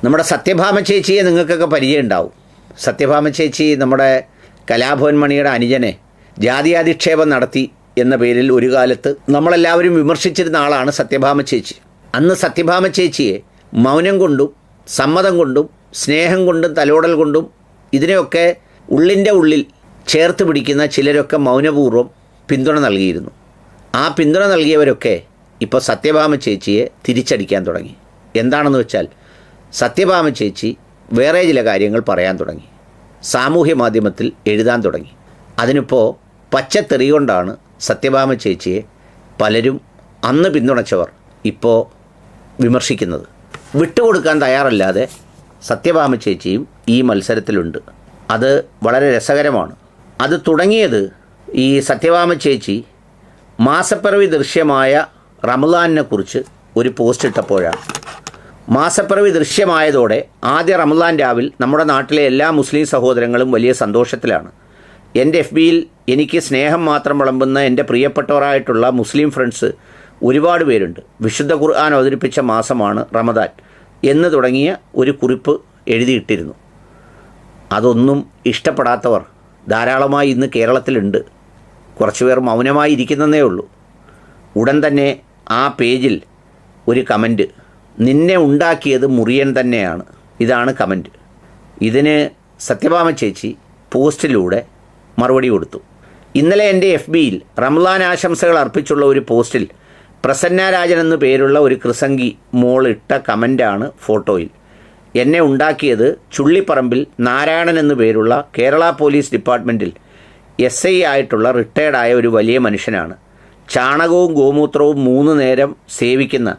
നമ്മുടെ സത്യഭാമ ചേച്ചിയെ നിങ്ങൾക്കൊക്കെ പരിചയം ഉണ്ടാവും. സത്യഭാമ ചേച്ചി നമ്മുടെ കലാഭവൻ മണിയുടെ അനുജനെ ജാതിയാധിക്ഷേപം നടത്തി എന്ന പേരിൽ ഒരു കാലത്ത് നമ്മളെല്ലാവരും വിമർശിച്ചിരുന്ന ആളാണ് സത്യഭാമ ചേച്ചി. അന്ന് സത്യഭാമ ചേച്ചിയെ മൗനം കൊണ്ടും സമ്മതം കൊണ്ടും സ്നേഹം കൊണ്ടും തലോടൽ കൊണ്ടും ഇതിനെയൊക്കെ ഉള്ളിൻ്റെ ഉള്ളിൽ ചേർത്ത് പിടിക്കുന്ന ചിലരൊക്കെ മൗനപൂർവ്വം പിന്തുണ നൽകിയിരുന്നു. ആ പിന്തുണ നൽകിയവരൊക്കെ ഇപ്പോൾ സത്യഭാമ ചേച്ചിയെ തിരിച്ചടിക്കാൻ തുടങ്ങി. എന്താണെന്ന് വെച്ചാൽ സത്യഭാമ ചേച്ചി വേറെ ചില കാര്യങ്ങൾ പറയാൻ തുടങ്ങി, സാമൂഹ്യ മാധ്യമത്തിൽ എഴുതാൻ തുടങ്ങി. അതിനിപ്പോൾ പച്ചത്തെറി കൊണ്ടാണ് സത്യഭാമ ചേച്ചിയെ പലരും അന്ന് പിന്തുണച്ചവർ ഇപ്പോൾ വിമർശിക്കുന്നത്. വിട്ടുകൊടുക്കാൻ തയ്യാറല്ലാതെ സത്യഭാമ ചേച്ചിയും ഈ മത്സരത്തിലുണ്ട്. അത് വളരെ രസകരമാണ്. അത് തുടങ്ങിയത് ഈ സത്യഭാമ ചേച്ചി മാസപ്പിറവി ദൃശ്യമായ റമദാനിനെ കുറിച്ച് ഒരു പോസ്റ്റ് ഇട്ടപ്പോഴാണ്. മാസപ്പിറവി ദൃശ്യമായതോടെ ആദ്യ റമദാൻ രാവിൽ നമ്മുടെ നാട്ടിലെ എല്ലാ മുസ്ലിം സഹോദരങ്ങളും വലിയ സന്തോഷത്തിലാണ്. എൻ്റെ FBയിൽ എനിക്ക് സ്നേഹം മാത്രം വിളമ്പുന്ന എൻ്റെ പ്രിയപ്പെട്ടവരായിട്ടുള്ള മുസ്ലിം ഫ്രണ്ട്സ് ഒരുപാട് പേരുണ്ട്. വിശുദ്ധ ഖുർആൻ അവതരിപ്പിച്ച മാസമാണ് റമദാൻ എന്ന് തുടങ്ങിയ ഒരു കുറിപ്പ് എഴുതിയിട്ടിരുന്നു. അതൊന്നും ഇഷ്ടപ്പെടാത്തവർ ധാരാളമായി ഇന്ന് കേരളത്തിലുണ്ട്. കുറച്ചുപേർ മൗനമായി ഇരിക്കുന്നതേ ഉള്ളൂ. ഉടൻ തന്നെ ആ പേജിൽ ഒരു കമൻറ്റ്, നിന്നെ ഉണ്ടാക്കിയത് മുറിയൻ തന്നെയാണ്. ഇതാണ് കമൻറ്റ്. ഇതിന് സത്യഭാമ ചേച്ചി പോസ്റ്റിലൂടെ മറുപടി കൊടുത്തു. ഇന്നലെ എൻ്റെ FBയിൽ റംസാൻ ആശംസകൾ അർപ്പിച്ചുള്ള ഒരു പോസ്റ്റിൽ പ്രസന്ന രാജൻ എന്നു പേരുള്ള ഒരു കൃസംഗി മോൾ ഇട്ട കമൻ്റാണ് ഫോട്ടോയിൽ. എന്നെ ഉണ്ടാക്കിയത് ചുള്ളിപ്പറമ്പിൽ നാരായണൻ എന്നു പേരുള്ള കേരള പോലീസ് ഡിപ്പാർട്ട്മെൻറ്റിൽ SI ആയിട്ടുള്ള റിട്ടയർഡായ ഒരു വലിയ മനുഷ്യനാണ്. ചാണകവും ഗോമൂത്രവും 3 നേരം സേവിക്കുന്ന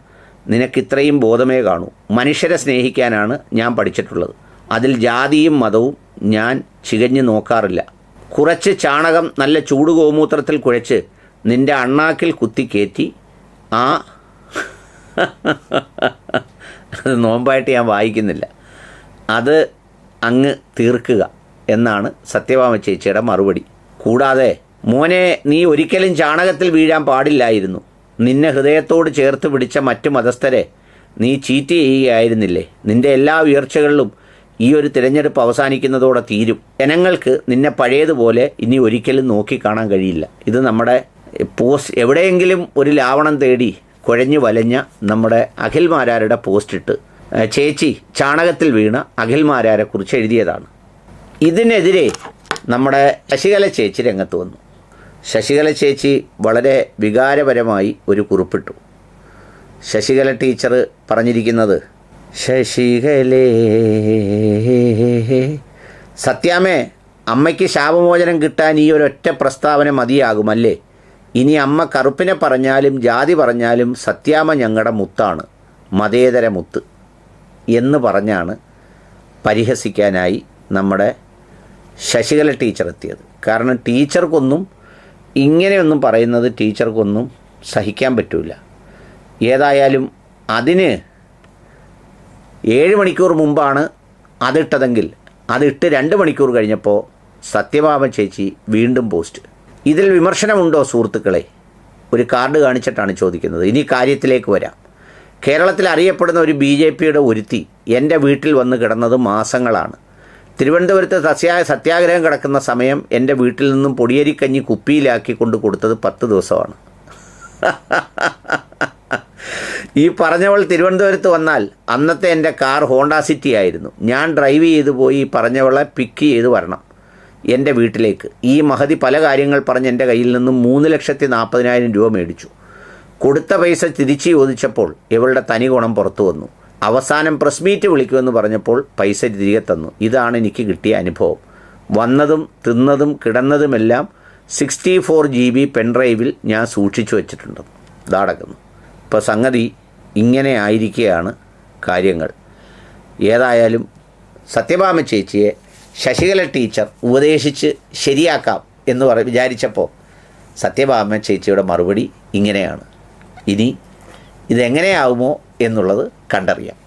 നിനക്കിത്രയും ബോധമേ കാണൂ. മനുഷ്യരെ സ്നേഹിക്കാനാണ് ഞാൻ പഠിച്ചിട്ടുള്ളത്. അതിൽ ജാതിയും മതവും ഞാൻ ചികഞ്ഞു നോക്കാറില്ല. കുറച്ച് ചാണകം നല്ല ചൂട് ഗോമൂത്രത്തിൽ കുഴച്ച് നിൻ്റെ അണ്ണാക്കിൽ കുത്തിക്കയറ്റി അത് നോമ്പായിട്ട് ഞാൻ വായിക്കുന്നില്ല, അത് അങ്ങ് തീർക്കുക എന്നാണ് സത്യഭാമ ചേച്ചിയുടെ മറുപടി. കൂടാതെ മോനെ, നീ ഒരിക്കലും ചാണകത്തിൽ വീഴാൻ പാടില്ലായിരുന്നു. നിന്നെ ഹൃദയത്തോട് ചേർത്ത് പിടിച്ച മറ്റു മതസ്ഥരെ നീ ചീറ്റ് ചെയ്യുകയായിരുന്നില്ലേ? നിൻ്റെ എല്ലാ ഉയർച്ചകളിലും ഈ ഒരു തിരഞ്ഞെടുപ്പ് അവസാനിക്കുന്നതോടെ തീരും. ജനങ്ങൾക്ക് നിന്നെ പഴയതുപോലെ ഇനി ഒരിക്കലും നോക്കിക്കാണാൻ കഴിയില്ല. ഇത് നമ്മുടെ പോസ്റ്റ് എവിടെയെങ്കിലും ഒരു ലാവണം തേടി കുഴഞ്ഞു വലഞ്ഞ നമ്മുടെ അഖിൽ മാരാരുടെ പോസ്റ്റിട്ട് ചേച്ചി ചാണകത്തിൽ വീണ അഖിൽ മാരാരെക്കുറിച്ച് എഴുതിയതാണ്. ഇതിനെതിരെ നമ്മുടെ ശശികല ചേച്ചി രംഗത്ത് വന്നു. ശശികല ചേച്ചി വളരെ വികാരപരമായി ഒരു കുറിപ്പിട്ടു. ശശികല ടീച്ചർ പറഞ്ഞിരിക്കുന്നത്, ശശികലേ സത്യാമേ, അമ്മയ്ക്ക് ശാപമോചനം കിട്ടാൻ ഈ ഒരൊറ്റ പ്രസ്താവന മതിയാകുമല്ലേ? ഇനി അമ്മ കറുപ്പിനെ പറഞ്ഞാലും ജാതി പറഞ്ഞാലും സത്യാമ്മ ഞങ്ങളുടെ മുത്താണ്, മതേതര മുത്ത് എന്ന് പറഞ്ഞാണ് പരിഹസിക്കാനായി നമ്മുടെ ശശികല ടീച്ചർ എത്തിയത്. കാരണം ടീച്ചർക്കൊന്നും ഇങ്ങനെയൊന്നും പറയുന്നത് ടീച്ചർക്കൊന്നും സഹിക്കാൻ പറ്റില്ല. ഏതായാലും അതിന് 7 മണിക്കൂർ മുമ്പാണ് അതിട്ടതെങ്കിൽ അതിട്ട് 2 മണിക്കൂർ കഴിഞ്ഞപ്പോൾ സത്യഭാമ ചേച്ചി വീണ്ടും പോസ്റ്റ്. ഇതിൽ വിമർശനമുണ്ടോ സുഹൃത്തുക്കളെ? ഒരു കാർഡ് കാണിച്ചിട്ടാണ് ചോദിക്കുന്നത്. ഇനി കാര്യത്തിലേക്ക് വരാം. കേരളത്തിൽ അറിയപ്പെടുന്ന ഒരു BJPയുടെ ഒരുത്തി എൻ്റെ വീട്ടിൽ വന്ന് കിടന്നത് മാസങ്ങളാണ്. തിരുവനന്തപുരത്ത് സത്യാഗ്രഹം കിടക്കുന്ന സമയം എൻ്റെ വീട്ടിൽ നിന്നും പൊടിയരിക്കഞ്ഞി കുപ്പിയിലാക്കി കൊണ്ട് കൊടുത്തത് 10 ദിവസമാണ്. ഈ പറഞ്ഞവൾ തിരുവനന്തപുരത്ത് വന്നാൽ അന്നത്തെ എൻ്റെ കാർ ഹോണ്ട സിറ്റി ആയിരുന്നു. ഞാൻ ഡ്രൈവ് ചെയ്ത് പോയി പറഞ്ഞവളെ പിക്ക് ചെയ്ത് വരണം എൻ്റെ വീട്ടിലേക്ക്. ഈ മഹതി പല കാര്യങ്ങൾ പറഞ്ഞ് എൻ്റെ കയ്യിൽ നിന്നും 3,40,000 രൂപ മേടിച്ചു. കൊടുത്ത പൈസ തിരിച്ച് ചോദിച്ചപ്പോൾ ഇവളുടെ തനി ഗുണം പുറത്തു വന്നു. അവസാനം പ്രസ് മീറ്റ് വിളിക്കുമെന്ന് പറഞ്ഞപ്പോൾ പൈസ തിരികെ തന്നു. ഇതാണ് എനിക്ക് കിട്ടിയ അനുഭവം. വന്നതും തിന്നതും കിടന്നതുമെല്ലാം 64 GB പെൻഡ്രൈവിൽ ഞാൻ സൂക്ഷിച്ചു വച്ചിട്ടുണ്ട്. ഇതടക്കുന്നു. ഇപ്പോൾ സംഗതി ഇങ്ങനെ ആയിരിക്കുകയാണ് കാര്യങ്ങൾ. ഏതായാലും സത്യഭാമ ചേച്ചിയെ ശശികല ടീച്ചർ ഉപദേശിച്ച് ശരിയാക്കാം എന്ന് വിചാരിച്ചപ്പോൾ സത്യഭാമ ചേച്ചിയുടെ മറുപടി ഇങ്ങനെയാണ്. ഇനി ഇതെങ്ങനെയാവുമോ എന്നുള്ളത് കണ്ടറിയാം.